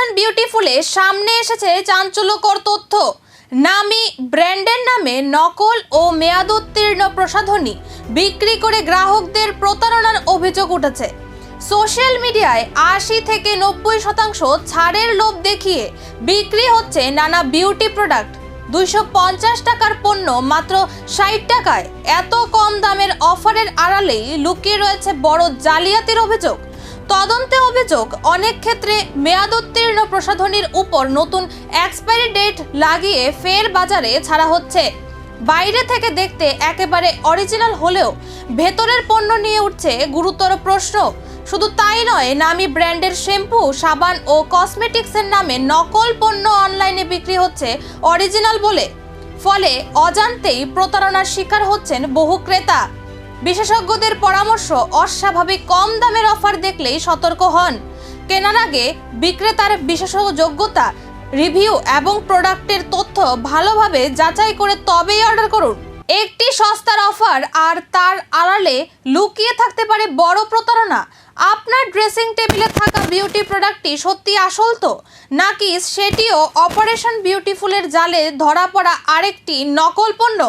Operation বিউটিফুলে সামনে এসেছে চাঞ্চল্যকর তথ্য। নামী ব্র্যান্ডের নামে নকল ও মেয়াদোত্তীর্ণ প্রসাধনী বিক্রি করে গ্রাহকদের প্রতারণার অভিযোগ উঠেছে। সোশ্যাল মিডিয়ায় ৮০ থেকে ৯০% ছাড়ের লোভ দেখিয়ে বিক্রি হচ্ছে নানা বিউটি প্রোডাক্ট। ২৫০ টাকার পণ্য মাত্র ৬০ টাকায়। এত কম দামের অফারের আড়ালেই লুকিয়ে রয়েছে বড় জালিয়াতির অভিযোগ। তদন্তে অভিযোগ, অনেক ক্ষেত্রে মেয়াদোত্তীর্ণ প্রসাধনীর উপর নতুন এক্সপায়ারি ডেট লাগিয়ে ফের বাজারে ছাড়া হচ্ছে। বাইরে থেকে দেখতে একেবারে অরিজিনাল হলেও ভেতরের পণ্য নিয়ে উঠছে গুরুতর প্রশ্ন। শুধু তাই নয়, নামী ব্র্যান্ডের শ্যাম্পু, সাবান ও কসমেটিক্সের নামে নকল পণ্য অনলাইনে বিক্রি হচ্ছে অরিজিনাল বলে। ফলে অজান্তেই প্রতারণার শিকার হচ্ছেন বহু ক্রেতা। বিশেষজ্ঞদের পরামর্শ, অস্বাভাবিক কম দামের অফার দেখলেই সতর্ক হন। কেনার আগে বিক্রেতার বিশেষজ্ঞতা, রিভিউ এবং প্রোডাক্টের তথ্য ভালোভাবে যাচাই করে তবেই অর্ডার করুন। একটি সস্তার অফার আর তার আড়ালে লুকিয়ে থাকতে পারে বড় প্রতারণা। আপনার ড্রেসিং টেবিলে থাকা বিউটি প্রোডাক্টটি সত্যি আসল তো, নাকি সেটিও অপারেশন বিউটিফুলের জালে ধরা পড়া আরেকটি নকল পণ্য?